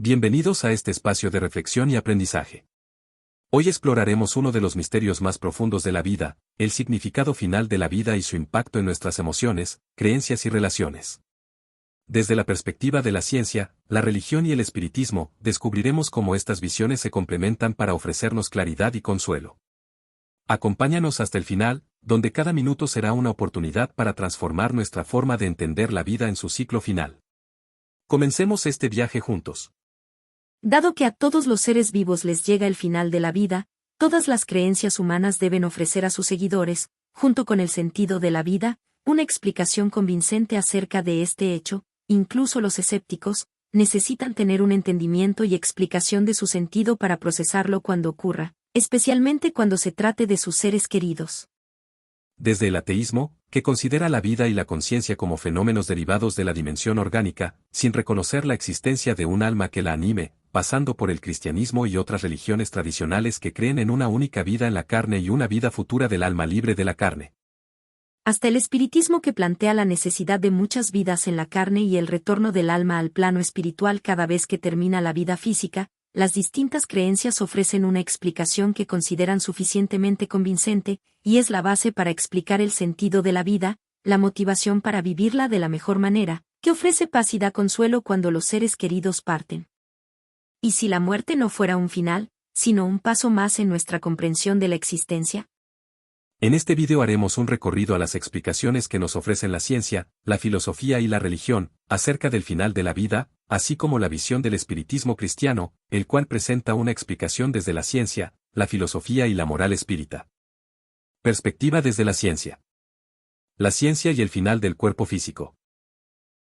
Bienvenidos a este espacio de reflexión y aprendizaje. Hoy exploraremos uno de los misterios más profundos de la vida, el significado final de la vida y su impacto en nuestras emociones, creencias y relaciones. Desde la perspectiva de la ciencia, la religión y el espiritismo, descubriremos cómo estas visiones se complementan para ofrecernos claridad y consuelo. Acompáñanos hasta el final, donde cada minuto será una oportunidad para transformar nuestra forma de entender la vida en su ciclo final. Comencemos este viaje juntos. Dado que a todos los seres vivos les llega el final de la vida, todas las creencias humanas deben ofrecer a sus seguidores, junto con el sentido de la vida, una explicación convincente acerca de este hecho. Incluso los escépticos necesitan tener un entendimiento y explicación de su sentido para procesarlo cuando ocurra, especialmente cuando se trate de sus seres queridos. Desde el ateísmo, que considera la vida y la conciencia como fenómenos derivados de la dimensión orgánica, sin reconocer la existencia de un alma que la anime, pasando por el cristianismo y otras religiones tradicionales que creen en una única vida en la carne y una vida futura del alma libre de la carne. Hasta el espiritismo, que plantea la necesidad de muchas vidas en la carne y el retorno del alma al plano espiritual cada vez que termina la vida física. Las distintas creencias ofrecen una explicación que consideran suficientemente convincente, y es la base para explicar el sentido de la vida, la motivación para vivirla de la mejor manera, que ofrece paz y da consuelo cuando los seres queridos parten. ¿Y si la muerte no fuera un final, sino un paso más en nuestra comprensión de la existencia? En este video haremos un recorrido a las explicaciones que nos ofrecen la ciencia, la filosofía y la religión, acerca del final de la vida, así como la visión del espiritismo cristiano, el cual presenta una explicación desde la ciencia, la filosofía y la moral espírita. Perspectiva desde la ciencia. La ciencia y el final del cuerpo físico.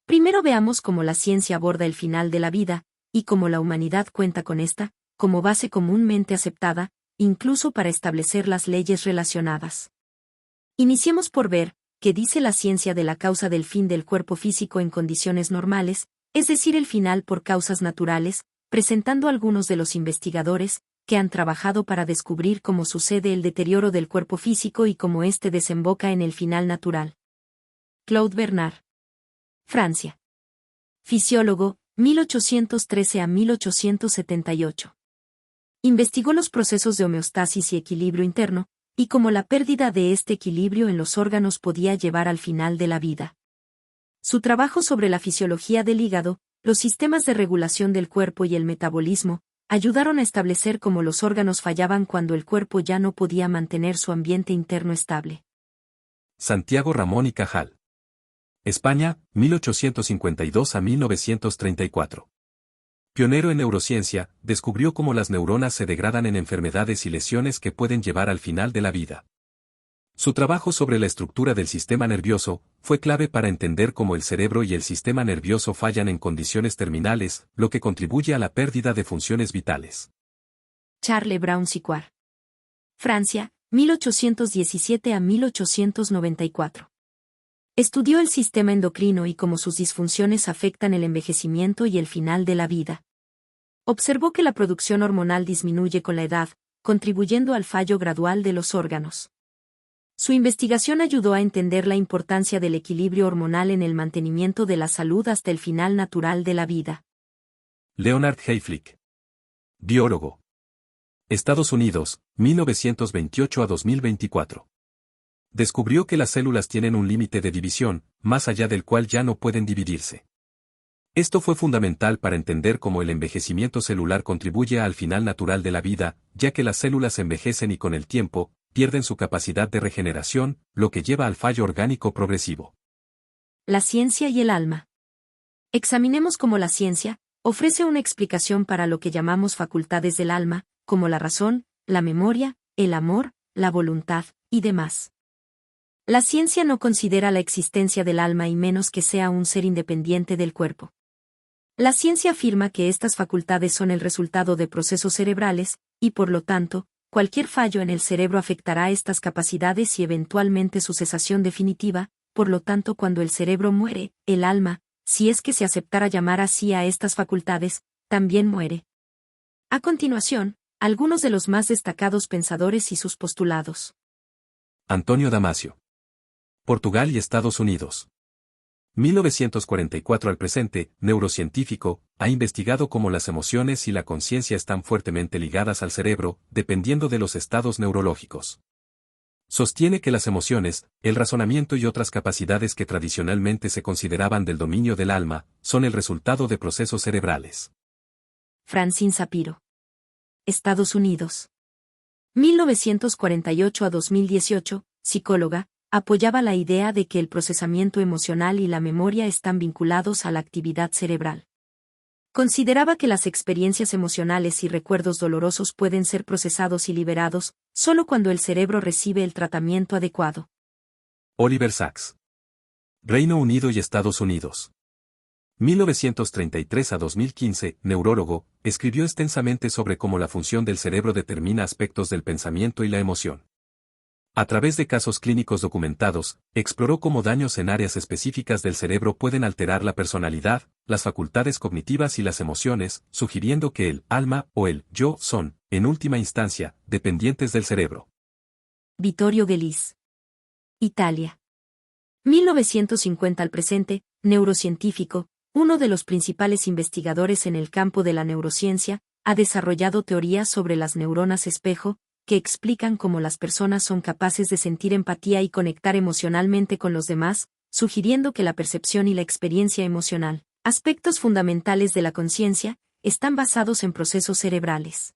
Primero veamos cómo la ciencia aborda el final de la vida, y cómo la humanidad cuenta con esta, como base comúnmente aceptada, incluso para establecer las leyes relacionadas. Iniciemos por ver qué dice la ciencia de la causa del fin del cuerpo físico en condiciones normales, es decir, el final por causas naturales, presentando algunos de los investigadores que han trabajado para descubrir cómo sucede el deterioro del cuerpo físico y cómo éste desemboca en el final natural. Claude Bernard. Francia. Fisiólogo, 1813 a 1878. Investigó los procesos de homeostasis y equilibrio interno, y cómo la pérdida de este equilibrio en los órganos podía llevar al final de la vida. Su trabajo sobre la fisiología del hígado, los sistemas de regulación del cuerpo y el metabolismo, ayudaron a establecer cómo los órganos fallaban cuando el cuerpo ya no podía mantener su ambiente interno estable. Santiago Ramón y Cajal. España, 1852 a 1934. Pionero en neurociencia, descubrió cómo las neuronas se degradan en enfermedades y lesiones que pueden llevar al final de la vida. Su trabajo sobre la estructura del sistema nervioso fue clave para entender cómo el cerebro y el sistema nervioso fallan en condiciones terminales, lo que contribuye a la pérdida de funciones vitales. Charles Brown-Séquard. Francia, 1817 a 1894. Estudió el sistema endocrino y cómo sus disfunciones afectan el envejecimiento y el final de la vida. Observó que la producción hormonal disminuye con la edad, contribuyendo al fallo gradual de los órganos. Su investigación ayudó a entender la importancia del equilibrio hormonal en el mantenimiento de la salud hasta el final natural de la vida. Leonard Hayflick. Biólogo. Estados Unidos, 1928 a 2024. Descubrió que las células tienen un límite de división, más allá del cual ya no pueden dividirse. Esto fue fundamental para entender cómo el envejecimiento celular contribuye al final natural de la vida, ya que las células envejecen y con el tiempo, pierden su capacidad de regeneración, lo que lleva al fallo orgánico progresivo. La ciencia y el alma. Examinemos cómo la ciencia ofrece una explicación para lo que llamamos facultades del alma, como la razón, la memoria, el amor, la voluntad, y demás. La ciencia no considera la existencia del alma y menos que sea un ser independiente del cuerpo. La ciencia afirma que estas facultades son el resultado de procesos cerebrales, y por lo tanto, cualquier fallo en el cerebro afectará estas capacidades y eventualmente su cesación definitiva. Por lo tanto, cuando el cerebro muere, el alma, si es que se aceptara llamar así a estas facultades, también muere. A continuación, algunos de los más destacados pensadores y sus postulados. Antonio Damasio. Portugal y Estados Unidos. 1944 al presente, neurocientífico, ha investigado cómo las emociones y la conciencia están fuertemente ligadas al cerebro, dependiendo de los estados neurológicos. Sostiene que las emociones, el razonamiento y otras capacidades que tradicionalmente se consideraban del dominio del alma, son el resultado de procesos cerebrales. Francine Shapiro. Estados Unidos. 1948 a 2018, psicóloga, apoyaba la idea de que el procesamiento emocional y la memoria están vinculados a la actividad cerebral. Consideraba que las experiencias emocionales y recuerdos dolorosos pueden ser procesados y liberados, solo cuando el cerebro recibe el tratamiento adecuado. Oliver Sacks. Reino Unido y Estados Unidos. 1933 a 2015, neurólogo, escribió extensamente sobre cómo la función del cerebro determina aspectos del pensamiento y la emoción. A través de casos clínicos documentados, exploró cómo daños en áreas específicas del cerebro pueden alterar la personalidad, las facultades cognitivas y las emociones, sugiriendo que el alma o el yo son, en última instancia, dependientes del cerebro. Vittorio Gelis. Italia. 1950 al presente, neurocientífico, uno de los principales investigadores en el campo de la neurociencia, ha desarrollado teorías sobre las neuronas espejo, que explican cómo las personas son capaces de sentir empatía y conectar emocionalmente con los demás, sugiriendo que la percepción y la experiencia emocional, aspectos fundamentales de la conciencia, están basados en procesos cerebrales.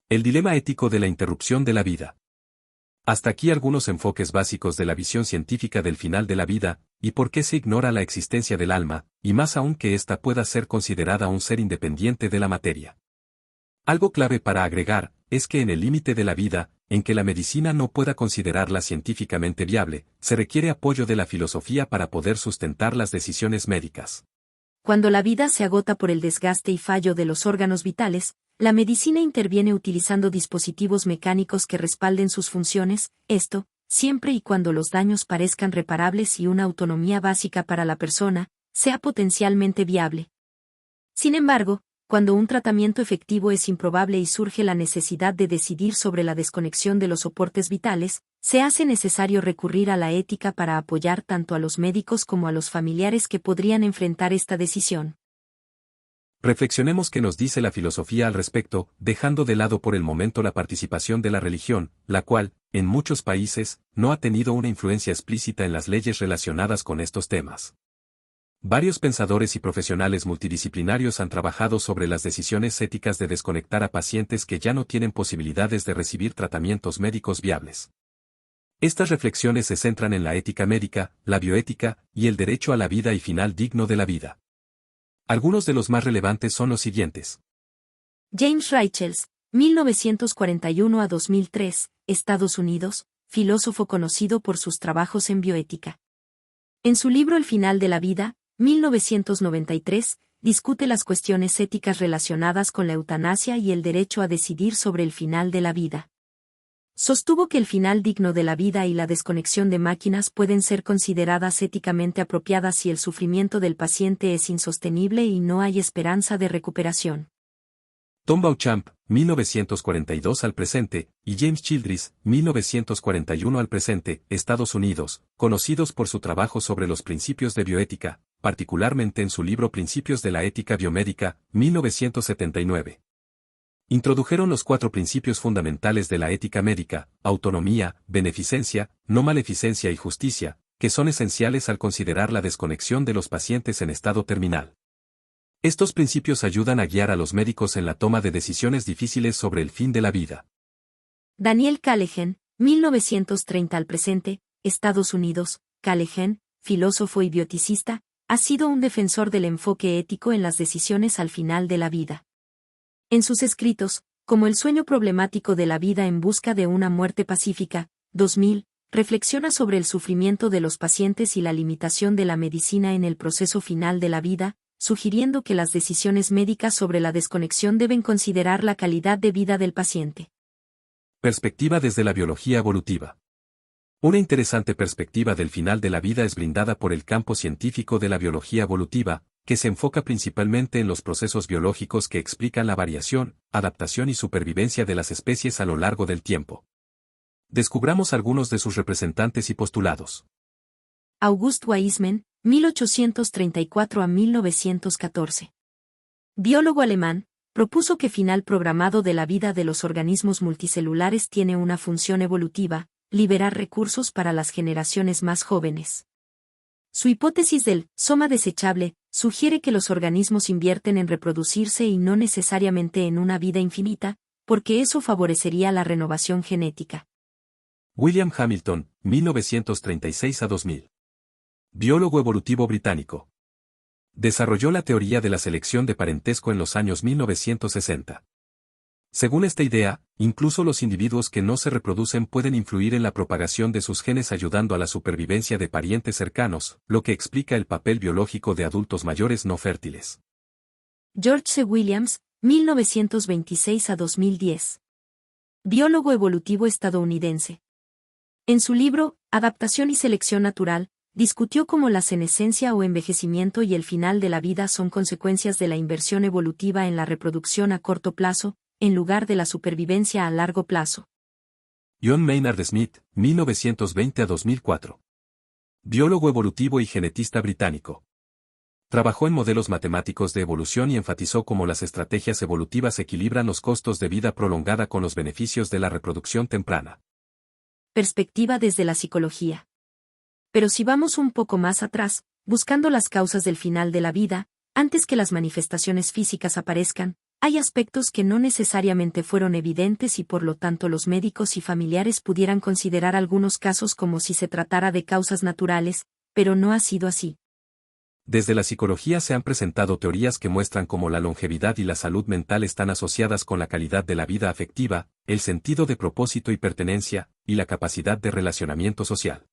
El dilema ético de la interrupción de la vida. Hasta aquí algunos enfoques básicos de la visión científica del final de la vida, y por qué se ignora la existencia del alma, y más aún que ésta pueda ser considerada un ser independiente de la materia. Algo clave para agregar, es que en el límite de la vida, en que la medicina no pueda considerarla científicamente viable, se requiere apoyo de la filosofía para poder sustentar las decisiones médicas. Cuando la vida se agota por el desgaste y fallo de los órganos vitales, la medicina interviene utilizando dispositivos mecánicos que respalden sus funciones, esto, siempre y cuando los daños parezcan reparables y una autonomía básica para la persona sea potencialmente viable. Sin embargo, cuando un tratamiento efectivo es improbable y surge la necesidad de decidir sobre la desconexión de los soportes vitales, se hace necesario recurrir a la ética para apoyar tanto a los médicos como a los familiares que podrían enfrentar esta decisión. Reflexionemos qué nos dice la filosofía al respecto, dejando de lado por el momento la participación de la religión, la cual, en muchos países, no ha tenido una influencia explícita en las leyes relacionadas con estos temas. Varios pensadores y profesionales multidisciplinarios han trabajado sobre las decisiones éticas de desconectar a pacientes que ya no tienen posibilidades de recibir tratamientos médicos viables. Estas reflexiones se centran en la ética médica, la bioética, y el derecho a la vida y final digno de la vida. Algunos de los más relevantes son los siguientes. James Reichels, 1941 a 2003, Estados Unidos, filósofo conocido por sus trabajos en bioética. En su libro El final de la vida, 1993, discute las cuestiones éticas relacionadas con la eutanasia y el derecho a decidir sobre el final de la vida. Sostuvo que el final digno de la vida y la desconexión de máquinas pueden ser consideradas éticamente apropiadas si el sufrimiento del paciente es insostenible y no hay esperanza de recuperación. Tom Beauchamp, 1942 al presente, y James Childress, 1941 al presente, Estados Unidos, conocidos por su trabajo sobre los principios de bioética, particularmente en su libro Principios de la ética biomédica, 1979. Introdujeron los 4 principios fundamentales de la ética médica: autonomía, beneficencia, no maleficencia y justicia, que son esenciales al considerar la desconexión de los pacientes en estado terminal. Estos principios ayudan a guiar a los médicos en la toma de decisiones difíciles sobre el fin de la vida. Daniel Kahneman, 1930 al presente, Estados Unidos. Kahneman, filósofo y bioeticista, ha sido un defensor del enfoque ético en las decisiones al final de la vida. En sus escritos, como El sueño problemático de la vida en busca de una muerte pacífica, 2000, reflexiona sobre el sufrimiento de los pacientes y la limitación de la medicina en el proceso final de la vida, sugiriendo que las decisiones médicas sobre la desconexión deben considerar la calidad de vida del paciente. Perspectiva desde la biología evolutiva. Una interesante perspectiva del final de la vida es brindada por el campo científico de la biología evolutiva, que se enfoca principalmente en los procesos biológicos que explican la variación, adaptación y supervivencia de las especies a lo largo del tiempo. Descubramos algunos de sus representantes y postulados. August Weismann, 1834 a 1914. biólogo alemán, propuso que final programado de la vida de los organismos multicelulares tiene una función evolutiva, liberar recursos para las generaciones más jóvenes. Su hipótesis del soma desechable sugiere que los organismos invierten en reproducirse y no necesariamente en una vida infinita, porque eso favorecería la renovación genética. William Hamilton, 1936 a 2000. Biólogo evolutivo británico. Desarrolló la teoría de la selección de parentesco en los años 1960. Según esta idea, incluso los individuos que no se reproducen pueden influir en la propagación de sus genes ayudando a la supervivencia de parientes cercanos, lo que explica el papel biológico de adultos mayores no fértiles. George C. Williams, 1926 a 2010. Biólogo evolutivo estadounidense. En su libro, Adaptación y selección natural, discutió cómo la senescencia o envejecimiento y el final de la vida son consecuencias de la inversión evolutiva en la reproducción a corto plazo, en lugar de la supervivencia a largo plazo. John Maynard Smith, 1920 a 2004. Biólogo evolutivo y genetista británico. Trabajó en modelos matemáticos de evolución y enfatizó cómo las estrategias evolutivas equilibran los costos de vida prolongada con los beneficios de la reproducción temprana. Perspectiva desde la psicología. Pero si vamos un poco más atrás, buscando las causas del final de la vida, antes que las manifestaciones físicas aparezcan, hay aspectos que no necesariamente fueron evidentes y por lo tanto los médicos y familiares pudieran considerar algunos casos como si se tratara de causas naturales, pero no ha sido así. Desde la psicología se han presentado teorías que muestran cómo la longevidad y la salud mental están asociadas con la calidad de la vida afectiva, el sentido de propósito y pertenencia, y la capacidad de relacionamiento social.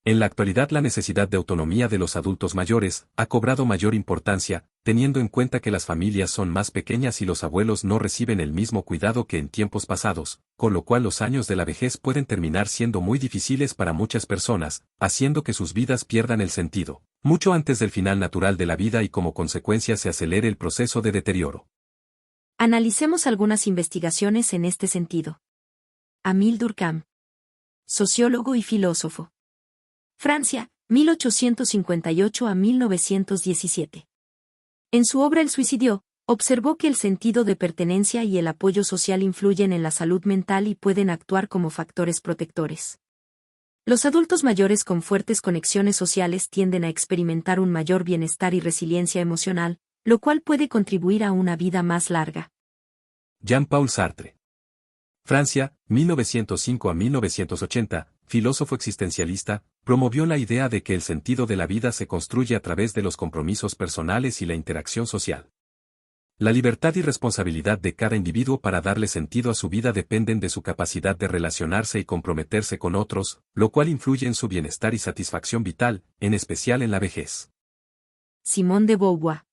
En la actualidad la necesidad de autonomía de los adultos mayores ha cobrado mayor importancia, teniendo en cuenta que las familias son más pequeñas y los abuelos no reciben el mismo cuidado que en tiempos pasados, con lo cual los años de la vejez pueden terminar siendo muy difíciles para muchas personas, haciendo que sus vidas pierdan el sentido, mucho antes del final natural de la vida y como consecuencia se acelere el proceso de deterioro. Analicemos algunas investigaciones en este sentido. Émile Durkheim. Sociólogo y filósofo. Francia, 1858 a 1917. En su obra El suicidio, observó que el sentido de pertenencia y el apoyo social influyen en la salud mental y pueden actuar como factores protectores. Los adultos mayores con fuertes conexiones sociales tienden a experimentar un mayor bienestar y resiliencia emocional, lo cual puede contribuir a una vida más larga. Jean-Paul Sartre. Francia, 1905 a 1980, filósofo existencialista, promovió la idea de que el sentido de la vida se construye a través de los compromisos personales y la interacción social. La libertad y responsabilidad de cada individuo para darle sentido a su vida dependen de su capacidad de relacionarse y comprometerse con otros, lo cual influye en su bienestar y satisfacción vital, en especial en la vejez. Simone de Beauvoir.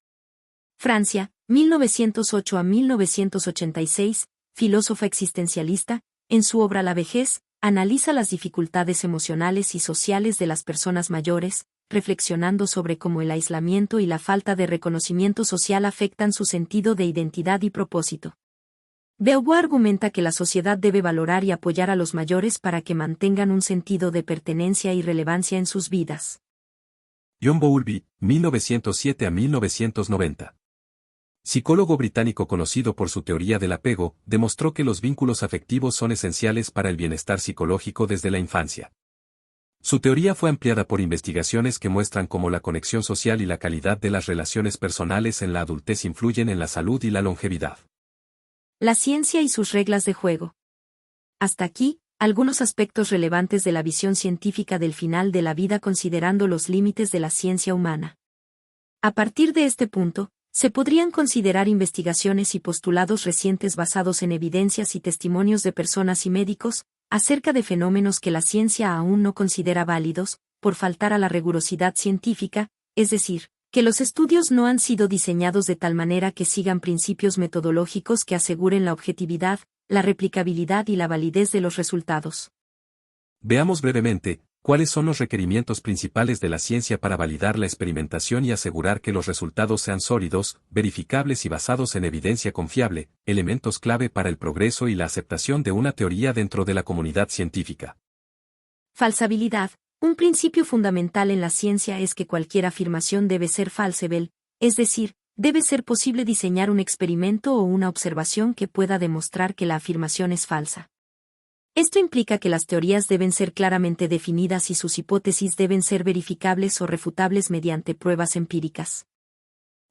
Francia, 1908 a 1986, filósofa existencialista, en su obra La vejez, analiza las dificultades emocionales y sociales de las personas mayores, reflexionando sobre cómo el aislamiento y la falta de reconocimiento social afectan su sentido de identidad y propósito. Beauvoir argumenta que la sociedad debe valorar y apoyar a los mayores para que mantengan un sentido de pertenencia y relevancia en sus vidas. John Bowlby, 1907 a 1990. Psicólogo británico conocido por su teoría del apego, demostró que los vínculos afectivos son esenciales para el bienestar psicológico desde la infancia. Su teoría fue ampliada por investigaciones que muestran cómo la conexión social y la calidad de las relaciones personales en la adultez influyen en la salud y la longevidad. La ciencia y sus reglas de juego. Hasta aquí, algunos aspectos relevantes de la visión científica del final de la vida considerando los límites de la ciencia humana. A partir de este punto, se podrían considerar investigaciones y postulados recientes basados en evidencias y testimonios de personas y médicos, acerca de fenómenos que la ciencia aún no considera válidos, por faltar a la rigurosidad científica, es decir, que los estudios no han sido diseñados de tal manera que sigan principios metodológicos que aseguren la objetividad, la replicabilidad y la validez de los resultados. Veamos brevemente, ¿cuáles son los requerimientos principales de la ciencia para validar la experimentación y asegurar que los resultados sean sólidos, verificables y basados en evidencia confiable, elementos clave para el progreso y la aceptación de una teoría dentro de la comunidad científica? Falsabilidad. Un principio fundamental en la ciencia es que cualquier afirmación debe ser falsable, es decir, debe ser posible diseñar un experimento o una observación que pueda demostrar que la afirmación es falsa. Esto implica que las teorías deben ser claramente definidas y sus hipótesis deben ser verificables o refutables mediante pruebas empíricas.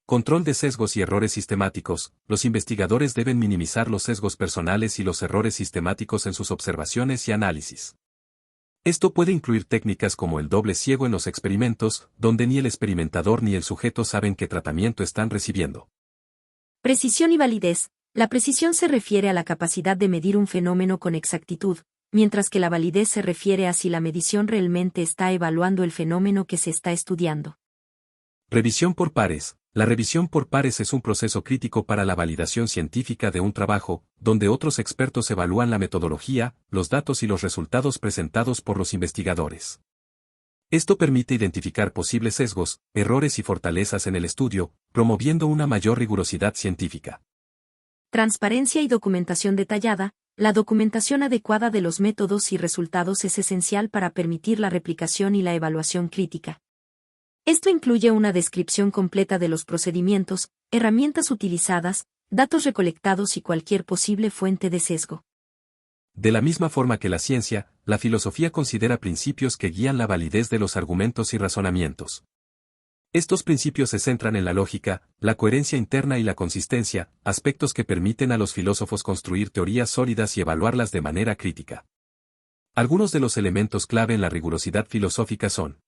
Control de sesgos y errores sistemáticos. Los investigadores deben minimizar los sesgos personales y los errores sistemáticos en sus observaciones y análisis. Esto puede incluir técnicas como el doble ciego en los experimentos, donde ni el experimentador ni el sujeto saben qué tratamiento están recibiendo. Precisión y validez. La precisión se refiere a la capacidad de medir un fenómeno con exactitud, mientras que la validez se refiere a si la medición realmente está evaluando el fenómeno que se está estudiando. Revisión por pares. La revisión por pares es un proceso crítico para la validación científica de un trabajo, donde otros expertos evalúan la metodología, los datos y los resultados presentados por los investigadores. Esto permite identificar posibles sesgos, errores y fortalezas en el estudio, promoviendo una mayor rigurosidad científica. Transparencia y documentación detallada. La documentación adecuada de los métodos y resultados es esencial para permitir la replicación y la evaluación crítica. Esto incluye una descripción completa de los procedimientos, herramientas utilizadas, datos recolectados y cualquier posible fuente de sesgo. De la misma forma que la ciencia, la filosofía considera principios que guían la validez de los argumentos y razonamientos. Estos principios se centran en la lógica, la coherencia interna y la consistencia, aspectos que permiten a los filósofos construir teorías sólidas y evaluarlas de manera crítica. Algunos de los elementos clave en la rigurosidad filosófica son: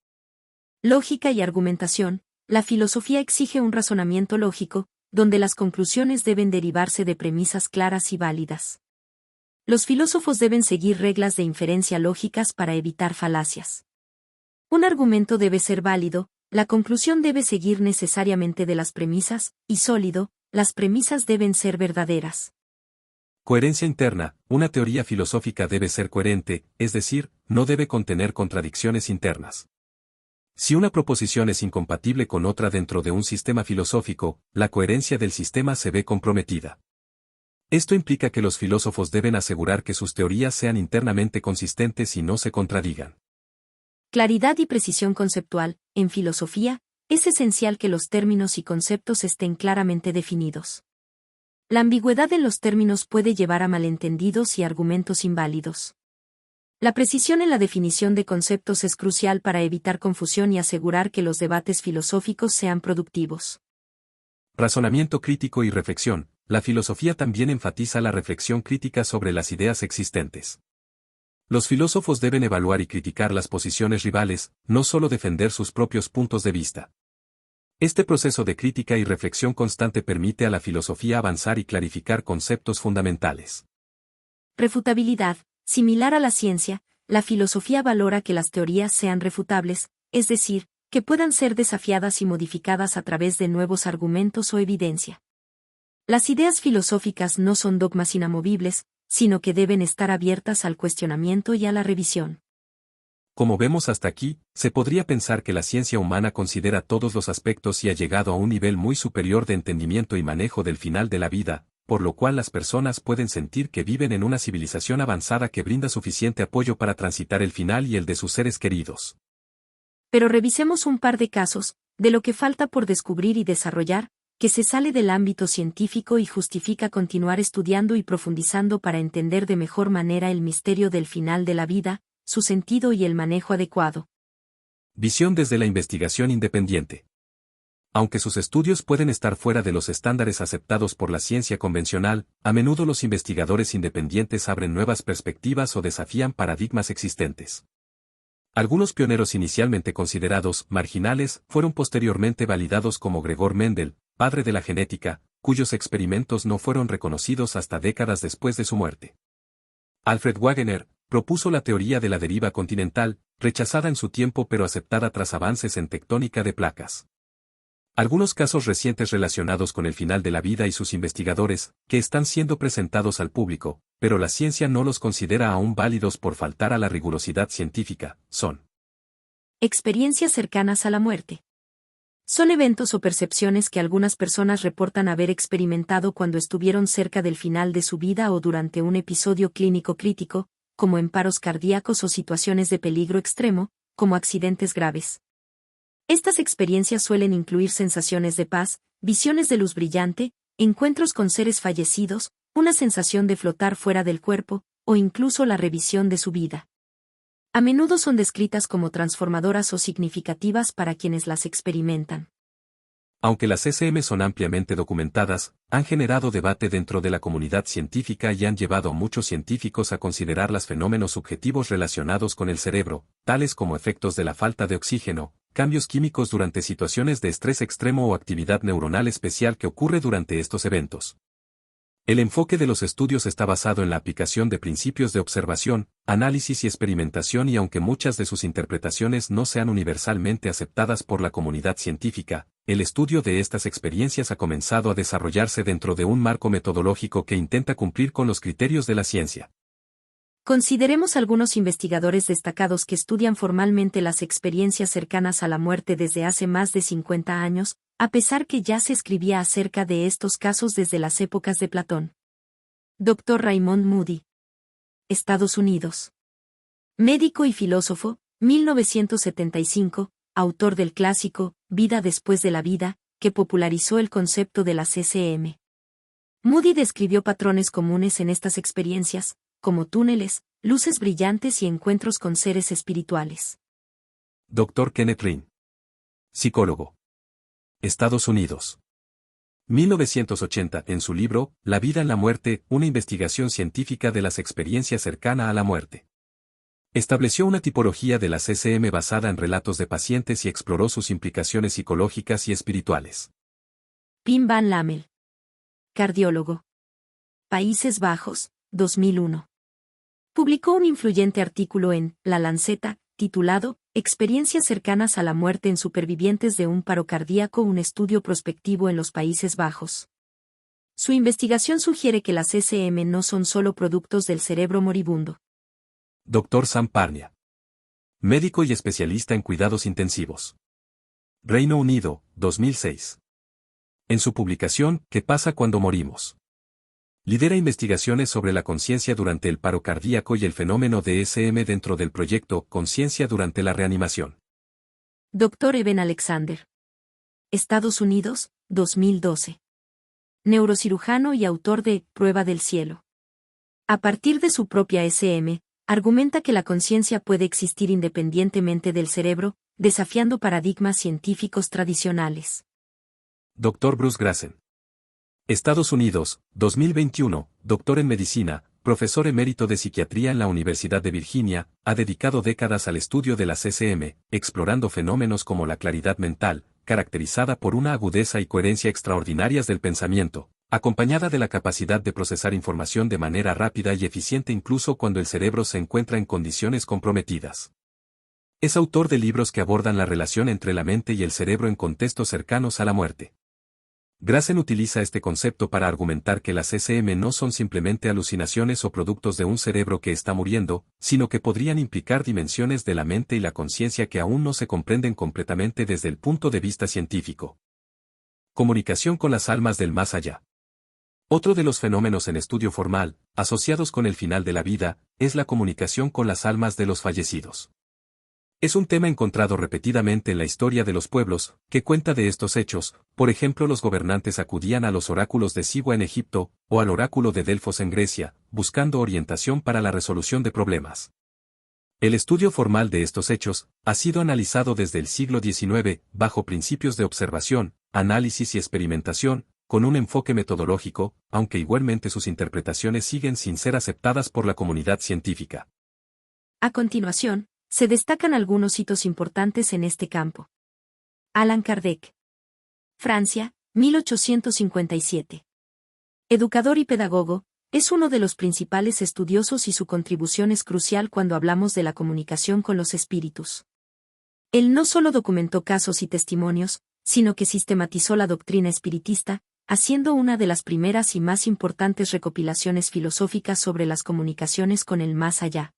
lógica y argumentación. La filosofía exige un razonamiento lógico, donde las conclusiones deben derivarse de premisas claras y válidas. Los filósofos deben seguir reglas de inferencia lógicas para evitar falacias. Un argumento debe ser válido, la conclusión debe seguir necesariamente de las premisas, y sólido, las premisas deben ser verdaderas. Coherencia interna. Una teoría filosófica debe ser coherente, es decir, no debe contener contradicciones internas. Si una proposición es incompatible con otra dentro de un sistema filosófico, la coherencia del sistema se ve comprometida. Esto implica que los filósofos deben asegurar que sus teorías sean internamente consistentes y no se contradigan. Claridad y precisión conceptual. En filosofía, es esencial que los términos y conceptos estén claramente definidos. La ambigüedad en los términos puede llevar a malentendidos y argumentos inválidos. La precisión en la definición de conceptos es crucial para evitar confusión y asegurar que los debates filosóficos sean productivos. Razonamiento crítico y reflexión. La filosofía también enfatiza la reflexión crítica sobre las ideas existentes. Los filósofos deben evaluar y criticar las posiciones rivales, no solo defender sus propios puntos de vista. Este proceso de crítica y reflexión constante permite a la filosofía avanzar y clarificar conceptos fundamentales. Refutabilidad. Similar a la ciencia, la filosofía valora que las teorías sean refutables, es decir, que puedan ser desafiadas y modificadas a través de nuevos argumentos o evidencia. Las ideas filosóficas no son dogmas inamovibles, sino que deben estar abiertas al cuestionamiento y a la revisión. Como vemos hasta aquí, se podría pensar que la ciencia humana considera todos los aspectos y ha llegado a un nivel muy superior de entendimiento y manejo del final de la vida, por lo cual las personas pueden sentir que viven en una civilización avanzada que brinda suficiente apoyo para transitar el final y el de sus seres queridos. Pero revisemos un par de casos, de lo que falta por descubrir y desarrollar, que se sale del ámbito científico y justifica continuar estudiando y profundizando para entender de mejor manera el misterio del final de la vida, su sentido y el manejo adecuado. Visión desde la investigación independiente. Aunque sus estudios pueden estar fuera de los estándares aceptados por la ciencia convencional, a menudo los investigadores independientes abren nuevas perspectivas o desafían paradigmas existentes. Algunos pioneros inicialmente considerados marginales fueron posteriormente validados como Gregor Mendel, padre de la genética, cuyos experimentos no fueron reconocidos hasta décadas después de su muerte. Alfred Wegener propuso la teoría de la deriva continental, rechazada en su tiempo pero aceptada tras avances en tectónica de placas. Algunos casos recientes relacionados con el final de la vida y sus investigadores, que están siendo presentados al público, pero la ciencia no los considera aún válidos por faltar a la rigurosidad científica, son: experiencias cercanas a la muerte. Son eventos o percepciones que algunas personas reportan haber experimentado cuando estuvieron cerca del final de su vida o durante un episodio clínico crítico, como en paros cardíacos o situaciones de peligro extremo, como accidentes graves. Estas experiencias suelen incluir sensaciones de paz, visiones de luz brillante, encuentros con seres fallecidos, una sensación de flotar fuera del cuerpo, o incluso la revisión de su vida. A menudo son descritas como transformadoras o significativas para quienes las experimentan. Aunque las CCM son ampliamente documentadas, han generado debate dentro de la comunidad científica y han llevado a muchos científicos a considerar los fenómenos subjetivos relacionados con el cerebro, tales como efectos de la falta de oxígeno, cambios químicos durante situaciones de estrés extremo o actividad neuronal especial que ocurre durante estos eventos. El enfoque de los estudios está basado en la aplicación de principios de observación, análisis y experimentación, y aunque muchas de sus interpretaciones no sean universalmente aceptadas por la comunidad científica, el estudio de estas experiencias ha comenzado a desarrollarse dentro de un marco metodológico que intenta cumplir con los criterios de la ciencia. Consideremos algunos investigadores destacados que estudian formalmente las experiencias cercanas a la muerte desde hace más de 50 años, a pesar que ya se escribía acerca de estos casos desde las épocas de Platón. Dr. Raymond Moody. Estados Unidos. Médico y filósofo, 1975, autor del clásico, Vida después de la vida, que popularizó el concepto de la CCM. Moody describió patrones comunes en estas experiencias, como túneles, luces brillantes y encuentros con seres espirituales. Dr. Kenneth Rinn. Psicólogo. Estados Unidos. 1980, en su libro, La vida en la muerte, una investigación científica de las experiencias cercana a la muerte. Estableció una tipología de la CCM basada en relatos de pacientes y exploró sus implicaciones psicológicas y espirituales. Pim van Lammel. Cardiólogo. Países Bajos, 2001. Publicó un influyente artículo en La Lanceta, titulado Experiencias cercanas a la muerte en supervivientes de un paro cardíaco, un estudio prospectivo en los Países Bajos. Su investigación sugiere que las CCM no son solo productos del cerebro moribundo. Dr. Sam Parnia. Médico y especialista en cuidados intensivos. Reino Unido, 2006. En su publicación, ¿Qué pasa cuando morimos?, lidera investigaciones sobre la conciencia durante el paro cardíaco y el fenómeno de SM dentro del proyecto Conciencia durante la reanimación. Dr. Eben Alexander. Estados Unidos, 2012. Neurocirujano y autor de Prueba del cielo. A partir de su propia SM, argumenta que la conciencia puede existir independientemente del cerebro, desafiando paradigmas científicos tradicionales. Dr. Bruce Grassen. Estados Unidos, 2021, doctor en medicina, profesor emérito de psiquiatría en la Universidad de Virginia, ha dedicado décadas al estudio de la CCM, explorando fenómenos como la claridad mental, caracterizada por una agudeza y coherencia extraordinarias del pensamiento, acompañada de la capacidad de procesar información de manera rápida y eficiente incluso cuando el cerebro se encuentra en condiciones comprometidas. Es autor de libros que abordan la relación entre la mente y el cerebro en contextos cercanos a la muerte. Grassen utiliza este concepto para argumentar que las SM no son simplemente alucinaciones o productos de un cerebro que está muriendo, sino que podrían implicar dimensiones de la mente y la conciencia que aún no se comprenden completamente desde el punto de vista científico. Comunicación con las almas del más allá. Otro de los fenómenos en estudio formal, asociados con el final de la vida, es la comunicación con las almas de los fallecidos. Es un tema encontrado repetidamente en la historia de los pueblos, que cuenta de estos hechos. Por ejemplo, los gobernantes acudían a los oráculos de Siwa en Egipto, o al oráculo de Delfos en Grecia, buscando orientación para la resolución de problemas. El estudio formal de estos hechos ha sido analizado desde el siglo XIX, bajo principios de observación, análisis y experimentación, con un enfoque metodológico, aunque igualmente sus interpretaciones siguen sin ser aceptadas por la comunidad científica. A continuación, se destacan algunos hitos importantes en este campo. Allan Kardec. Francia, 1857. Educador y pedagogo, es uno de los principales estudiosos y su contribución es crucial cuando hablamos de la comunicación con los espíritus. Él no solo documentó casos y testimonios, sino que sistematizó la doctrina espiritista, haciendo una de las primeras y más importantes recopilaciones filosóficas sobre las comunicaciones con el más allá.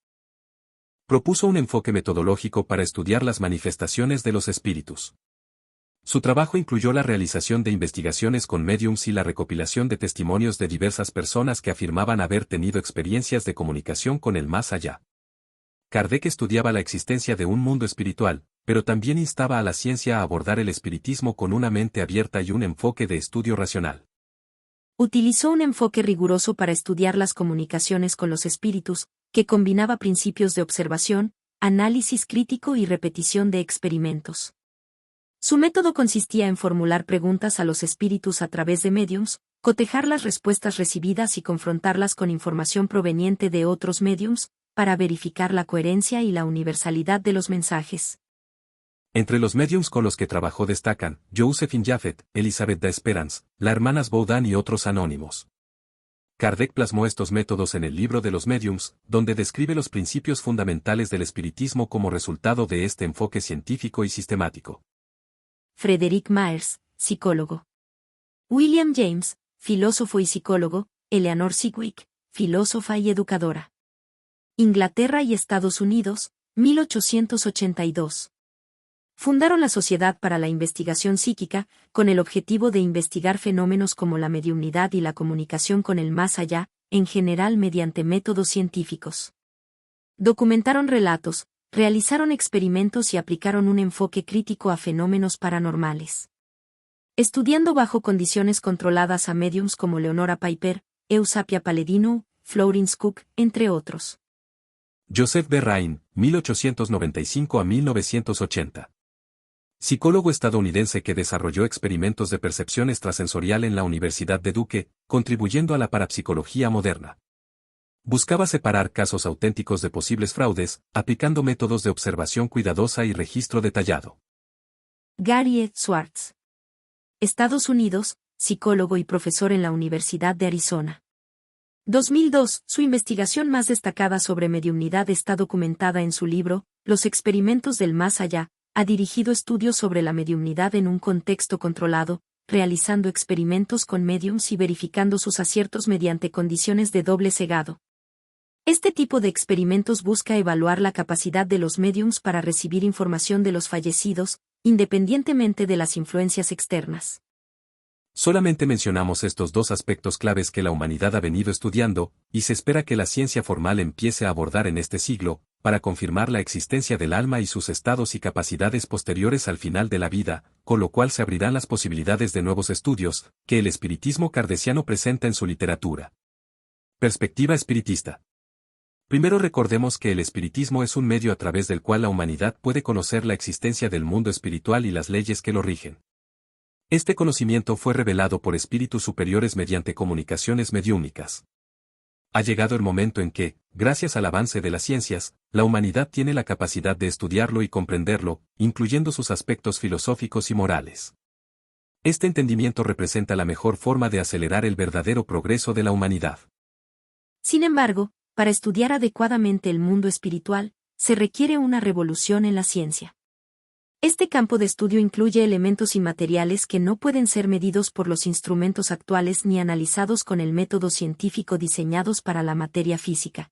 Propuso un enfoque metodológico para estudiar las manifestaciones de los espíritus. Su trabajo incluyó la realización de investigaciones con médiums y la recopilación de testimonios de diversas personas que afirmaban haber tenido experiencias de comunicación con el más allá. Kardec estudiaba la existencia de un mundo espiritual, pero también instaba a la ciencia a abordar el espiritismo con una mente abierta y un enfoque de estudio racional. Utilizó un enfoque riguroso para estudiar las comunicaciones con los espíritus, que combinaba principios de observación, análisis crítico y repetición de experimentos. Su método consistía en formular preguntas a los espíritus a través de médiums, cotejar las respuestas recibidas y confrontarlas con información proveniente de otros médiums, para verificar la coherencia y la universalidad de los mensajes. Entre los médiums con los que trabajó destacan Josephine Japhet, Elizabeth D'Esperance, las hermanas Baudin y otros anónimos. Kardec plasmó estos métodos en el libro de los médiums, donde describe los principios fundamentales del espiritismo como resultado de este enfoque científico y sistemático. Frederick Myers, psicólogo. William James, filósofo y psicólogo. Eleanor Sidgwick, filósofa y educadora. Inglaterra y Estados Unidos, 1882. Fundaron la Sociedad para la Investigación Psíquica, con el objetivo de investigar fenómenos como la mediumnidad y la comunicación con el más allá, en general mediante métodos científicos. Documentaron relatos, realizaron experimentos y aplicaron un enfoque crítico a fenómenos paranormales. Estudiando bajo condiciones controladas a médiums como Leonora Piper, Eusapia Palladino, Florence Cook, entre otros. Joseph B. Rhine, 1895 a 1980. Psicólogo estadounidense que desarrolló experimentos de percepción extrasensorial en la Universidad de Duke, contribuyendo a la parapsicología moderna. Buscaba separar casos auténticos de posibles fraudes, aplicando métodos de observación cuidadosa y registro detallado. Gary E. Schwartz. Estados Unidos, psicólogo y profesor en la Universidad de Arizona. 2002, su investigación más destacada sobre mediumnidad está documentada en su libro, Los experimentos del más allá. Ha dirigido estudios sobre la mediumnidad en un contexto controlado, realizando experimentos con médiums y verificando sus aciertos mediante condiciones de doble cegado. Este tipo de experimentos busca evaluar la capacidad de los médiums para recibir información de los fallecidos, independientemente de las influencias externas. Solamente mencionamos estos dos aspectos claves que la humanidad ha venido estudiando, y se espera que la ciencia formal empiece a abordar en este siglo, para confirmar la existencia del alma y sus estados y capacidades posteriores al final de la vida, con lo cual se abrirán las posibilidades de nuevos estudios, que el espiritismo kardeciano presenta en su literatura. Perspectiva espiritista. Primero recordemos que el espiritismo es un medio a través del cual la humanidad puede conocer la existencia del mundo espiritual y las leyes que lo rigen. Este conocimiento fue revelado por espíritus superiores mediante comunicaciones mediúmnicas. Ha llegado el momento en que, gracias al avance de las ciencias, la humanidad tiene la capacidad de estudiarlo y comprenderlo, incluyendo sus aspectos filosóficos y morales. Este entendimiento representa la mejor forma de acelerar el verdadero progreso de la humanidad. Sin embargo, para estudiar adecuadamente el mundo espiritual, se requiere una revolución en la ciencia. Este campo de estudio incluye elementos inmateriales que no pueden ser medidos por los instrumentos actuales ni analizados con el método científico diseñados para la materia física.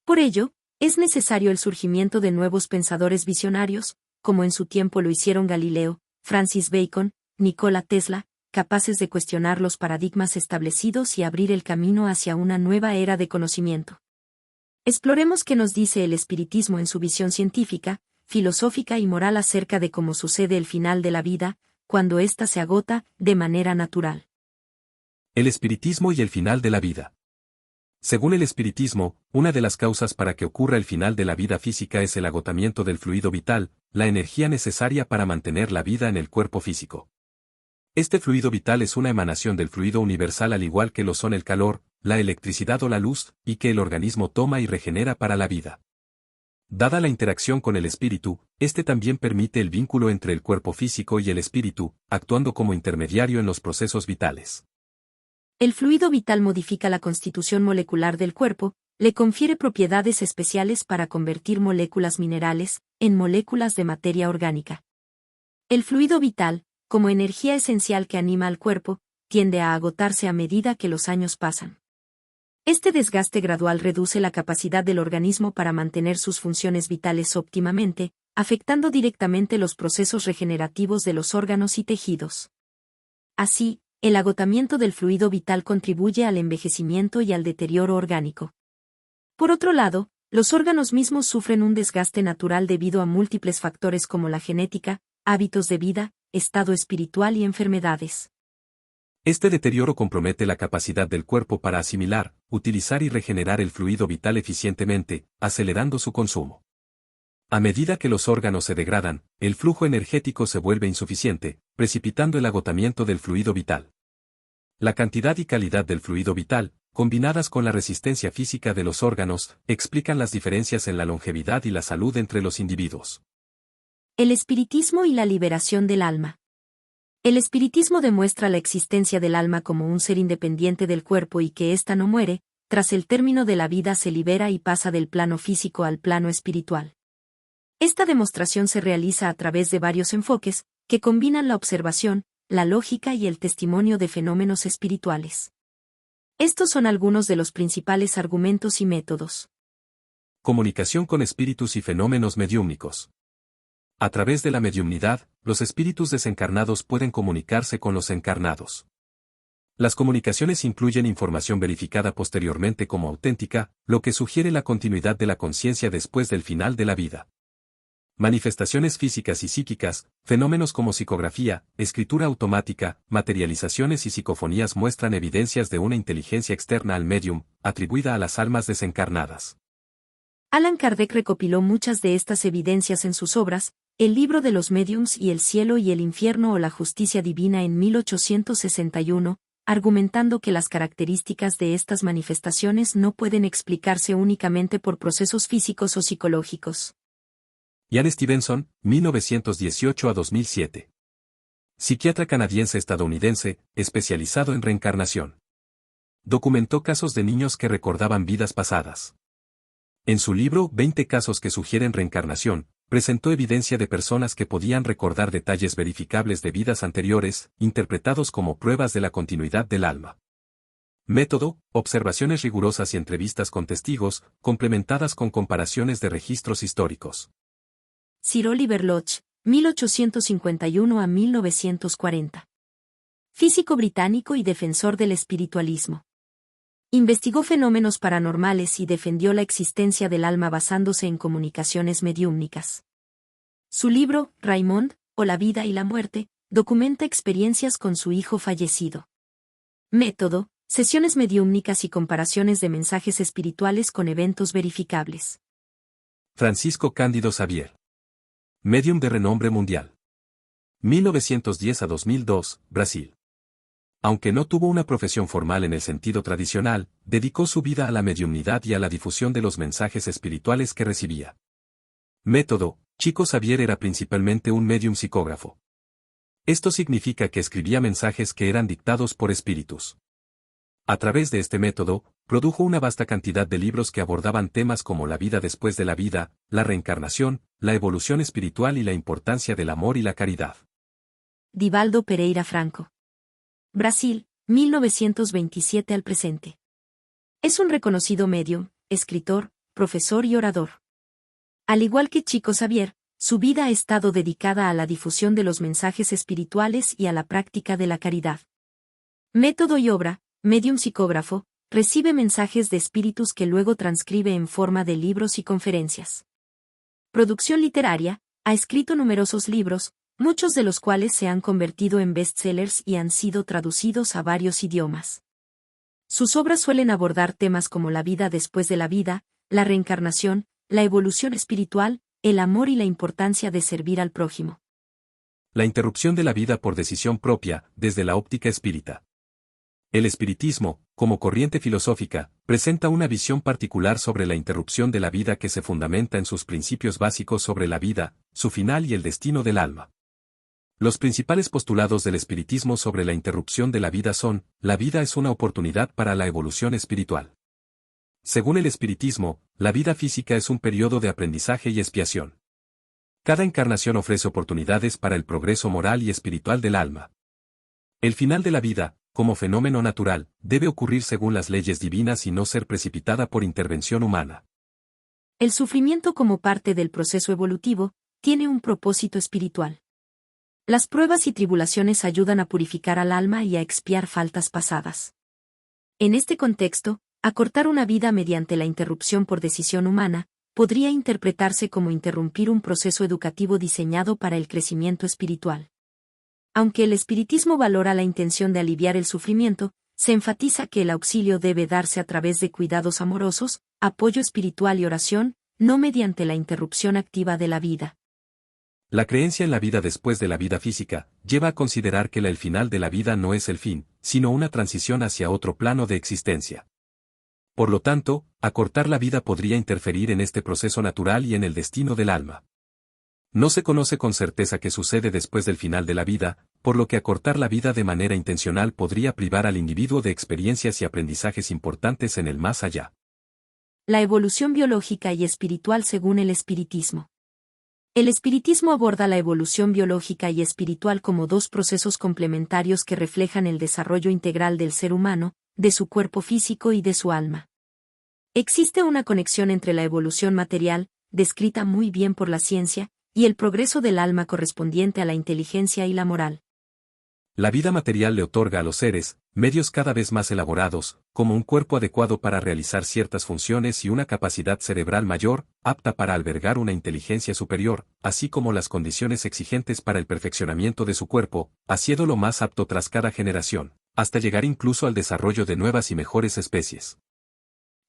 Por ello, es necesario el surgimiento de nuevos pensadores visionarios, como en su tiempo lo hicieron Galileo, Francis Bacon, Nikola Tesla, capaces de cuestionar los paradigmas establecidos y abrir el camino hacia una nueva era de conocimiento. Exploremos qué nos dice el espiritismo en su visión científica, filosófica y moral acerca de cómo sucede el final de la vida, cuando ésta se agota, de manera natural. El espiritismo y el final de la vida. Según el espiritismo, una de las causas para que ocurra el final de la vida física es el agotamiento del fluido vital, la energía necesaria para mantener la vida en el cuerpo físico. Este fluido vital es una emanación del fluido universal al igual que lo son el calor, la electricidad o la luz, y que el organismo toma y regenera para la vida. Dada la interacción con el espíritu, este también permite el vínculo entre el cuerpo físico y el espíritu, actuando como intermediario en los procesos vitales. El fluido vital modifica la constitución molecular del cuerpo, le confiere propiedades especiales para convertir moléculas minerales en moléculas de materia orgánica. El fluido vital, como energía esencial que anima al cuerpo, tiende a agotarse a medida que los años pasan. Este desgaste gradual reduce la capacidad del organismo para mantener sus funciones vitales óptimamente, afectando directamente los procesos regenerativos de los órganos y tejidos. Así, el agotamiento del fluido vital contribuye al envejecimiento y al deterioro orgánico. Por otro lado, Los órganos mismos sufren un desgaste natural debido a múltiples factores como la genética, hábitos de vida, estado espiritual y enfermedades. Este deterioro compromete la capacidad del cuerpo para asimilar, utilizar y regenerar el fluido vital eficientemente, acelerando su consumo. A medida que los órganos se degradan, el flujo energético se vuelve insuficiente, precipitando el agotamiento del fluido vital. La cantidad y calidad del fluido vital, combinadas con la resistencia física de los órganos, explican las diferencias en la longevidad y la salud entre los individuos. El espiritismo y la liberación del alma. El espiritismo demuestra la existencia del alma como un ser independiente del cuerpo y que ésta no muere, tras el término de la vida se libera y pasa del plano físico al plano espiritual. Esta demostración se realiza a través de varios enfoques, que combinan la observación, la lógica y el testimonio de fenómenos espirituales. Estos son algunos de los principales argumentos y métodos. Comunicación con espíritus y fenómenos mediúmnicos. A través de la mediumnidad, los espíritus desencarnados pueden comunicarse con los encarnados. Las comunicaciones incluyen información verificada posteriormente como auténtica, lo que sugiere la continuidad de la conciencia después del final de la vida. Manifestaciones físicas y psíquicas, fenómenos como psicografía, escritura automática, materializaciones y psicofonías muestran evidencias de una inteligencia externa al médium, atribuida a las almas desencarnadas. Allan Kardec recopiló muchas de estas evidencias en sus obras, El libro de los médiums y El cielo y el infierno o la justicia divina en 1861, argumentando que las características de estas manifestaciones no pueden explicarse únicamente por procesos físicos o psicológicos. Ian Stevenson, 1918 a 2007. Psiquiatra canadiense-estadounidense, especializado en reencarnación. Documentó casos de niños que recordaban vidas pasadas. En su libro 20 casos que sugieren reencarnación, presentó evidencia de personas que podían recordar detalles verificables de vidas anteriores, interpretados como pruebas de la continuidad del alma. Método: observaciones rigurosas y entrevistas con testigos, complementadas con comparaciones de registros históricos. Sir Oliver Lodge, 1851 a 1940. Físico británico y defensor del espiritualismo. Investigó fenómenos paranormales y defendió la existencia del alma basándose en comunicaciones mediúmnicas. Su libro, Raymond, o la vida y la muerte, documenta experiencias con su hijo fallecido. Método: sesiones mediúmnicas y comparaciones de mensajes espirituales con eventos verificables. Francisco Cándido Xavier. Medium de renombre mundial. 1910 a 2002, Brasil. Aunque no tuvo una profesión formal en el sentido tradicional, dedicó su vida a la mediumnidad y a la difusión de los mensajes espirituales que recibía. Método: Chico Xavier era principalmente un medium psicógrafo. Esto significa que escribía mensajes que eran dictados por espíritus. A través de este método, produjo una vasta cantidad de libros que abordaban temas como la vida después de la vida, la reencarnación, la evolución espiritual y la importancia del amor y la caridad. Divaldo Pereira Franco. Brasil, 1927 al presente. Es un reconocido medium, escritor, profesor y orador. Al igual que Chico Xavier, su vida ha estado dedicada a la difusión de los mensajes espirituales y a la práctica de la caridad. Método y obra: medium psicógrafo, recibe mensajes de espíritus que luego transcribe en forma de libros y conferencias. Producción literaria: ha escrito numerosos libros, muchos de los cuales se han convertido en bestsellers y han sido traducidos a varios idiomas. Sus obras suelen abordar temas como la vida después de la vida, la reencarnación, la evolución espiritual, el amor y la importancia de servir al prójimo. La interrupción de la vida por decisión propia, desde la óptica espírita. El espiritismo, como corriente filosófica, presenta una visión particular sobre la interrupción de la vida que se fundamenta en sus principios básicos sobre la vida, su final y el destino del alma. Los principales postulados del espiritismo sobre la interrupción de la vida son: la vida es una oportunidad para la evolución espiritual. Según el espiritismo, la vida física es un periodo de aprendizaje y expiación. Cada encarnación ofrece oportunidades para el progreso moral y espiritual del alma. El final de la vida, como fenómeno natural, debe ocurrir según las leyes divinas y no ser precipitada por intervención humana. El sufrimiento como parte del proceso evolutivo, tiene un propósito espiritual. Las pruebas y tribulaciones ayudan a purificar al alma y a expiar faltas pasadas. En este contexto, Acortar una vida mediante la interrupción por decisión humana, podría interpretarse como interrumpir un proceso educativo diseñado para el crecimiento espiritual. Aunque el espiritismo valora la intención de aliviar el sufrimiento, se enfatiza que el auxilio debe darse a través de cuidados amorosos, apoyo espiritual y oración, no mediante la interrupción activa de la vida. La creencia en la vida después de la vida física lleva a considerar que el final de la vida no es el fin, sino una transición hacia otro plano de existencia. Por lo tanto, acortar la vida podría interferir en este proceso natural y en el destino del alma. No se conoce con certeza qué sucede después del final de la vida, por lo que acortar la vida de manera intencional podría privar al individuo de experiencias y aprendizajes importantes en el más allá. La evolución biológica y espiritual según el espiritismo. El espiritismo aborda la evolución biológica y espiritual como dos procesos complementarios que reflejan el desarrollo integral del ser humano, de su cuerpo físico y de su alma. Existe una conexión entre la evolución material, descrita muy bien por la ciencia, y el progreso del alma correspondiente a la inteligencia y la moral. La vida material le otorga a los seres medios cada vez más elaborados, como un cuerpo adecuado para realizar ciertas funciones y una capacidad cerebral mayor, apta para albergar una inteligencia superior, así como las condiciones exigentes para el perfeccionamiento de su cuerpo, haciéndolo más apto tras cada generación, hasta llegar incluso al desarrollo de nuevas y mejores especies.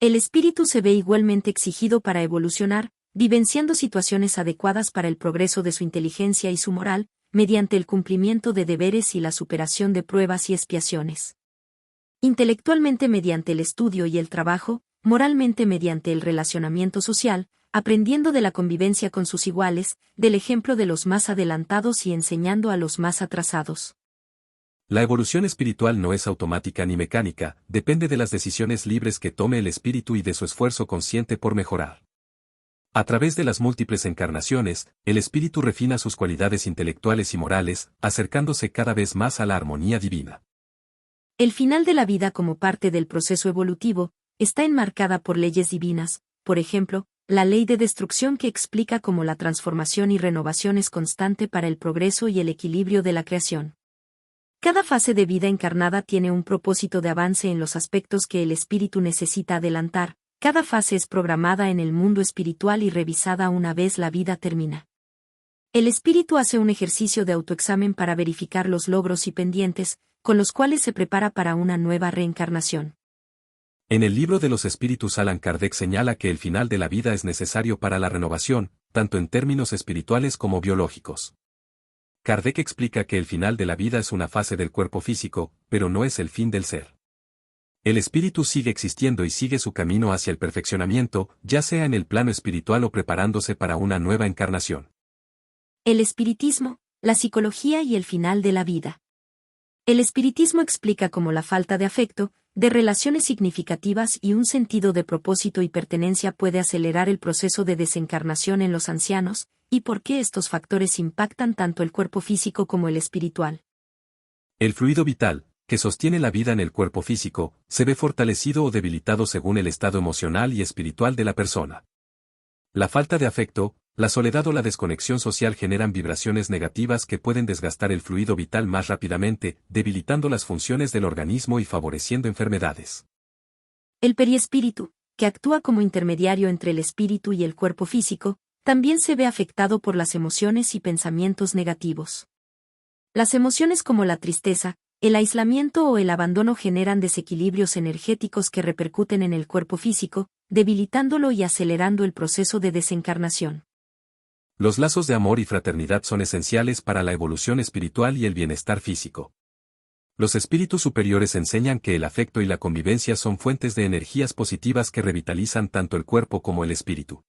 El espíritu se ve igualmente exigido para evolucionar, vivenciando situaciones adecuadas para el progreso de su inteligencia y su moral, mediante el cumplimiento de deberes y la superación de pruebas y expiaciones. Intelectualmente mediante el estudio y el trabajo, moralmente mediante el relacionamiento social, aprendiendo de la convivencia con sus iguales, del ejemplo de los más adelantados y enseñando a los más atrasados. La evolución espiritual no es automática ni mecánica, depende de las decisiones libres que tome el espíritu y de su esfuerzo consciente por mejorar. A través de las múltiples encarnaciones, el espíritu refina sus cualidades intelectuales y morales, acercándose cada vez más a la armonía divina. El final de la vida como parte del proceso evolutivo, está enmarcada por leyes divinas, por ejemplo, la ley de destrucción que explica cómo la transformación y renovación es constante para el progreso y el equilibrio de la creación. Cada fase de vida encarnada tiene un propósito de avance en los aspectos que el espíritu necesita adelantar. Cada fase es programada en el mundo espiritual y revisada una vez la vida termina. El espíritu hace un ejercicio de autoexamen para verificar los logros y pendientes, con los cuales se prepara para una nueva reencarnación. En el libro de los espíritus Allan Kardec señala que el final de la vida es necesario para la renovación, tanto en términos espirituales como biológicos. Kardec explica que el final de la vida es una fase del cuerpo físico, pero no es el fin del ser. El espíritu sigue existiendo y sigue su camino hacia el perfeccionamiento, ya sea en el plano espiritual o preparándose para una nueva encarnación. El espiritismo, la psicología y el final de la vida. El espiritismo explica cómo la falta de afecto, de relaciones significativas y un sentido de propósito y pertenencia puede acelerar el proceso de desencarnación en los ancianos, y por qué estos factores impactan tanto el cuerpo físico como el espiritual. El fluido vital, que sostiene la vida en el cuerpo físico, se ve fortalecido o debilitado según el estado emocional y espiritual de la persona. La falta de afecto, la soledad o la desconexión social generan vibraciones negativas que pueden desgastar el fluido vital más rápidamente, debilitando las funciones del organismo y favoreciendo enfermedades. El periespíritu, que actúa como intermediario entre el espíritu y el cuerpo físico, también se ve afectado por las emociones y pensamientos negativos. Las emociones como la tristeza, el aislamiento o el abandono generan desequilibrios energéticos que repercuten en el cuerpo físico, debilitándolo y acelerando el proceso de desencarnación. Los lazos de amor y fraternidad son esenciales para la evolución espiritual y el bienestar físico. Los espíritus superiores enseñan que el afecto y la convivencia son fuentes de energías positivas que revitalizan tanto el cuerpo como el espíritu.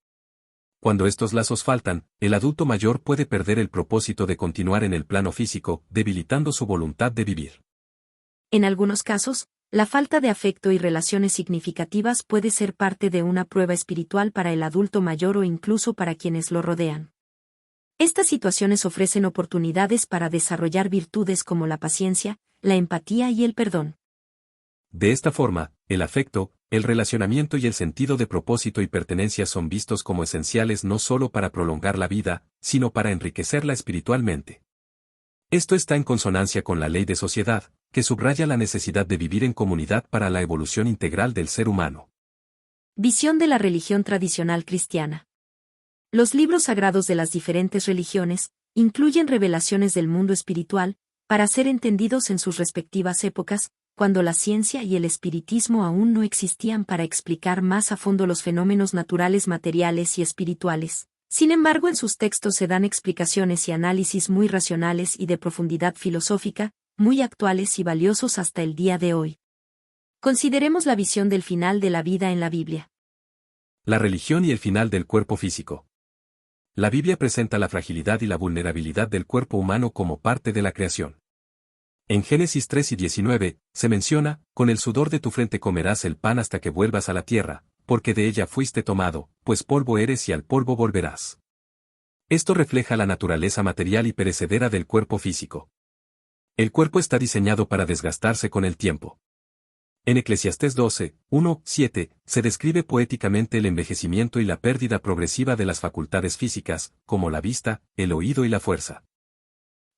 Cuando estos lazos faltan, el adulto mayor puede perder el propósito de continuar en el plano físico, debilitando su voluntad de vivir. En algunos casos, la falta de afecto y relaciones significativas puede ser parte de una prueba espiritual para el adulto mayor o incluso para quienes lo rodean. Estas situaciones ofrecen oportunidades para desarrollar virtudes como la paciencia, la empatía y el perdón. De esta forma, el afecto, el relacionamiento y el sentido de propósito y pertenencia son vistos como esenciales no solo para prolongar la vida, sino para enriquecerla espiritualmente. Esto está en consonancia con la ley de sociedad, que subraya la necesidad de vivir en comunidad para la evolución integral del ser humano. Visión de la religión tradicional cristiana. Los libros sagrados de las diferentes religiones incluyen revelaciones del mundo espiritual, para ser entendidos en sus respectivas épocas, cuando la ciencia y el espiritismo aún no existían para explicar más a fondo los fenómenos naturales materiales y espirituales. Sin embargo, en sus textos se dan explicaciones y análisis muy racionales y de profundidad filosófica, muy actuales y valiosos hasta el día de hoy. Consideremos la visión del final de la vida en la Biblia. La religión y el final del cuerpo físico. La Biblia presenta la fragilidad y la vulnerabilidad del cuerpo humano como parte de la creación. En Génesis 3 y 19, se menciona, con el sudor de tu frente comerás el pan hasta que vuelvas a la tierra, porque de ella fuiste tomado, pues polvo eres y al polvo volverás. Esto refleja la naturaleza material y perecedera del cuerpo físico. El cuerpo está diseñado para desgastarse con el tiempo. En Eclesiastés 12, 1, 7, se describe poéticamente el envejecimiento y la pérdida progresiva de las facultades físicas, como la vista, el oído y la fuerza.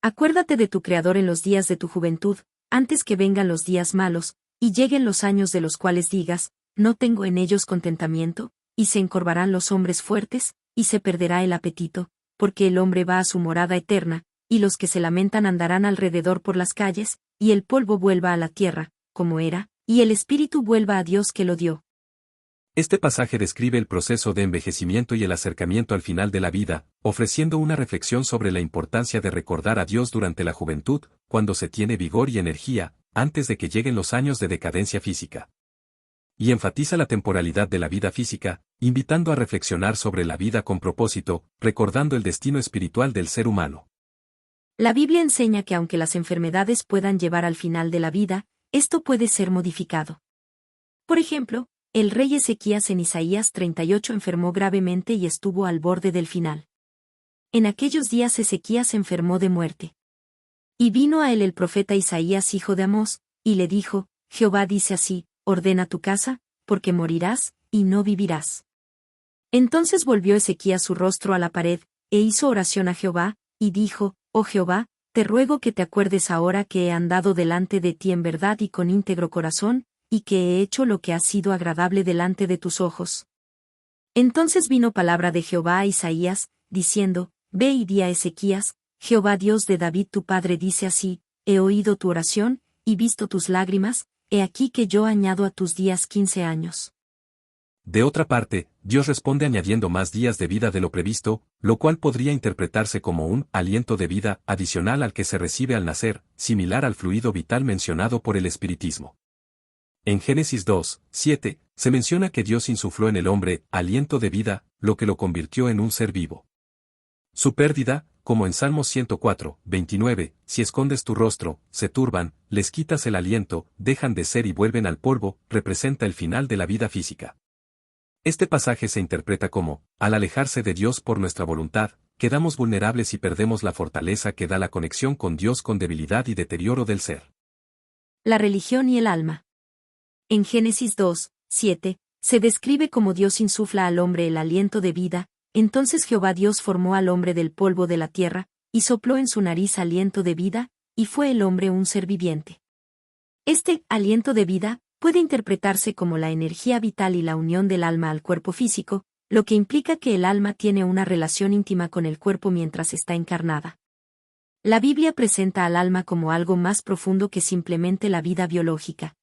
Acuérdate de tu Creador en los días de tu juventud, antes que vengan los días malos, y lleguen los años de los cuales digas, no tengo en ellos contentamiento, y se encorvarán los hombres fuertes, y se perderá el apetito, porque el hombre va a su morada eterna, y los que se lamentan andarán alrededor por las calles, y el polvo vuelva a la tierra, como era, y el espíritu vuelva a Dios que lo dio. Este pasaje describe el proceso de envejecimiento y el acercamiento al final de la vida, ofreciendo una reflexión sobre la importancia de recordar a Dios durante la juventud, cuando se tiene vigor y energía, antes de que lleguen los años de decadencia física. Y enfatiza la temporalidad de la vida física, invitando a reflexionar sobre la vida con propósito, recordando el destino espiritual del ser humano. La Biblia enseña que aunque las enfermedades puedan llevar al final de la vida, esto puede ser modificado. Por ejemplo, el rey Ezequías en Isaías 38 enfermó gravemente y estuvo al borde del final. En aquellos días Ezequías enfermó de muerte. Y vino a él el profeta Isaías hijo de Amós, y le dijo, Jehová dice así, ordena tu casa, porque morirás, y no vivirás. Entonces volvió Ezequías su rostro a la pared, e hizo oración a Jehová, y dijo, Oh Jehová, te ruego que te acuerdes ahora que he andado delante de ti en verdad y con íntegro corazón, y que he hecho lo que ha sido agradable delante de tus ojos. Entonces vino palabra de Jehová a Isaías, diciendo, Ve y di a Ezequías, Jehová Dios de David tu padre dice así, he oído tu oración, y visto tus lágrimas, he aquí que yo añado a tus días 15 años. De otra parte, Dios responde añadiendo más días de vida de lo previsto, lo cual podría interpretarse como un aliento de vida adicional al que se recibe al nacer, similar al fluido vital mencionado por el espiritismo. En Génesis 2, 7, se menciona que Dios insufló en el hombre aliento de vida, lo que lo convirtió en un ser vivo. Su pérdida, como en Salmos 104, 29, si escondes tu rostro, se turban, les quitas el aliento, dejan de ser y vuelven al polvo, representa el final de la vida física. Este pasaje se interpreta como, al alejarse de Dios por nuestra voluntad, quedamos vulnerables y perdemos la fortaleza que da la conexión con Dios con debilidad y deterioro del ser. La religión y el alma. En Génesis 2, 7, se describe como Dios insufla al hombre el aliento de vida, entonces Jehová Dios formó al hombre del polvo de la tierra, y sopló en su nariz aliento de vida, y fue el hombre un ser viviente. Este aliento de vida puede interpretarse como la energía vital y la unión del alma al cuerpo físico, lo que implica que el alma tiene una relación íntima con el cuerpo mientras está encarnada. La Biblia presenta al alma como algo más profundo que simplemente la vida biológica.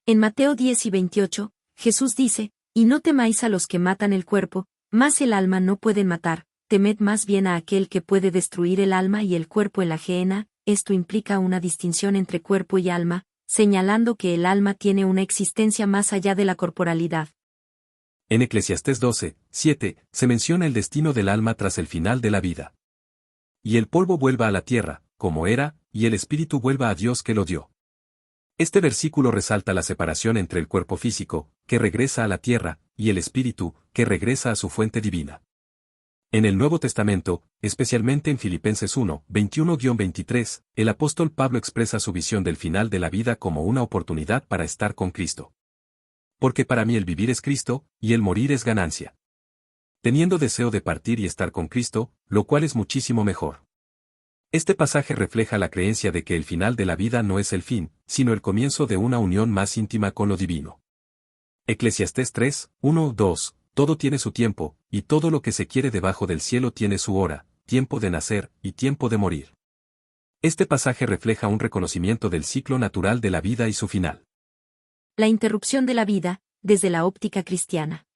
En Mateo 10 y 28, Jesús dice, y no temáis a los que matan el cuerpo, mas el alma no pueden matar, temed más bien a aquel que puede destruir el alma y el cuerpo en la gehenna. Esto implica una distinción entre cuerpo y alma, señalando que el alma tiene una existencia más allá de la corporalidad. En Eclesiastés 12, 7, se menciona el destino del alma tras el final de la vida. Y el polvo vuelva a la tierra, como era, y el espíritu vuelva a Dios que lo dio. Este versículo resalta la separación entre el cuerpo físico, que regresa a la tierra, y el espíritu, que regresa a su fuente divina. En el Nuevo Testamento, especialmente en Filipenses 1, 21-23, el apóstol Pablo expresa su visión del final de la vida como una oportunidad para estar con Cristo. Porque para mí el vivir es Cristo, y el morir es ganancia. Teniendo deseo de partir y estar con Cristo, lo cual es muchísimo mejor. Este pasaje refleja la creencia de que el final de la vida no es el fin, sino el comienzo de una unión más íntima con lo divino. Eclesiastés 3, 1, 2, todo tiene su tiempo, y todo lo que se quiere debajo del cielo tiene su hora, tiempo de nacer y tiempo de morir. Este pasaje refleja un reconocimiento del ciclo natural de la vida y su final. La interrupción de la vida, desde la óptica cristiana.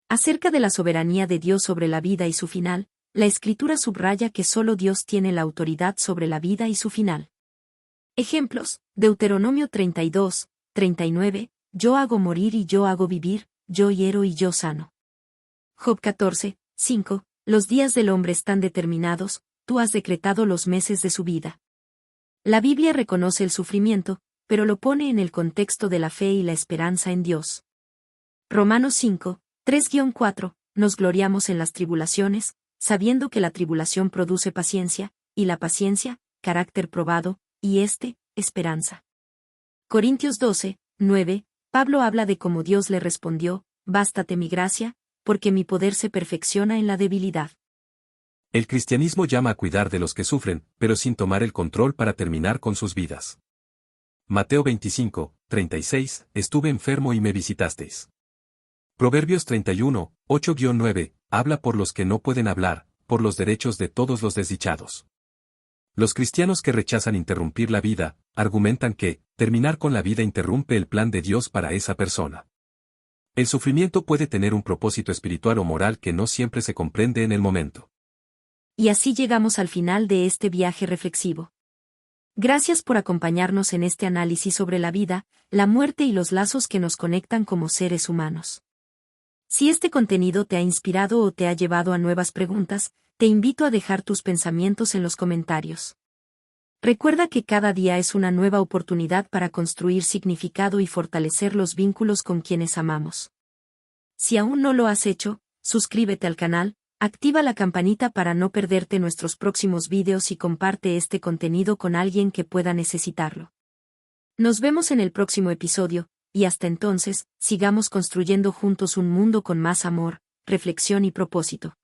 Acerca de la soberanía de Dios sobre la vida y su final, la Escritura subraya que solo Dios tiene la autoridad sobre la vida y su final. Ejemplos: Deuteronomio 32, 39, yo hago morir y yo hago vivir, yo hiero y yo sano. Job 14, 5, los días del hombre están determinados, tú has decretado los meses de su vida. La Biblia reconoce el sufrimiento, pero lo pone en el contexto de la fe y la esperanza en Dios. Romanos 5, 3-4, nos gloriamos en las tribulaciones, sabiendo que la tribulación produce paciencia, y la paciencia, carácter probado, y esperanza. Corintios 12, 9, Pablo habla de cómo Dios le respondió, bástate mi gracia, porque mi poder se perfecciona en la debilidad. El cristianismo llama a cuidar de los que sufren, pero sin tomar el control para terminar con sus vidas. Mateo 25, 36, estuve enfermo y me visitasteis. Proverbios 31, 8-9, habla por los que no pueden hablar, por los derechos de todos los desdichados. Los cristianos que rechazan interrumpir la vida, argumentan que, terminar con la vida interrumpe el plan de Dios para esa persona. El sufrimiento puede tener un propósito espiritual o moral que no siempre se comprende en el momento. Y así llegamos al final de este viaje reflexivo. Gracias por acompañarnos en este análisis sobre la vida, la muerte y los lazos que nos conectan como seres humanos. Si este contenido te ha inspirado o te ha llevado a nuevas preguntas, te invito a dejar tus pensamientos en los comentarios. Recuerda que cada día es una nueva oportunidad para construir significado y fortalecer los vínculos con quienes amamos. Si aún no lo has hecho, suscríbete al canal, activa la campanita para no perderte nuestros próximos vídeos y comparte este contenido con alguien que pueda necesitarlo. Nos vemos en el próximo episodio, y hasta entonces, sigamos construyendo juntos un mundo con más amor, reflexión y propósito.